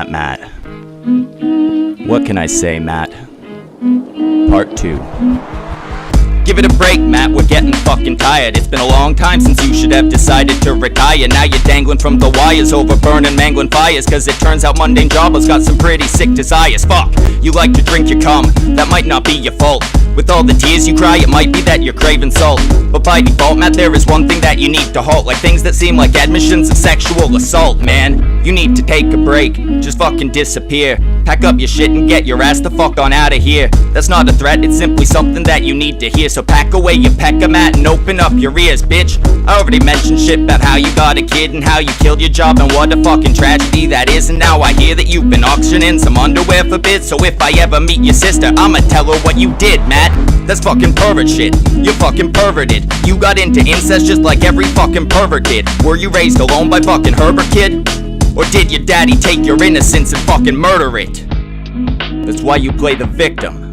Matt. What can I say, Matt? Part 2. Give it a break, Matt, we're getting fucking tired. It's been a long time since you should have decided to retire. Now you're dangling from the wires over burning, mangling fires. Cause it turns out Mundane Jobber's got some pretty sick desires. Fuck, you like to drink your cum, that might not be your fault. With all the tears you cry, it might be that you're craving salt. But by default, Matt, there is one thing that you need to halt. Like things that seem like admissions of sexual assault, man. You need to take a break, just fucking disappear. Pack up your shit and get your ass the fuck on out of here. That's not a threat, it's simply something that you need to hear. So pack away your pecker, Matt, and open up your ears, bitch. I already mentioned shit about how you got a kid and how you killed your job and what a fucking tragedy that is. And now I hear that you've been auctioning some underwear for bits. So if I ever meet your sister, I'ma tell her what you did, Matt. That's fucking pervert shit. You're fucking perverted. You got into incest just like every fucking pervert did. Were you raised alone by fucking Herbert, kid? Or did your daddy take your innocence and fucking murder it? That's why you play the victim.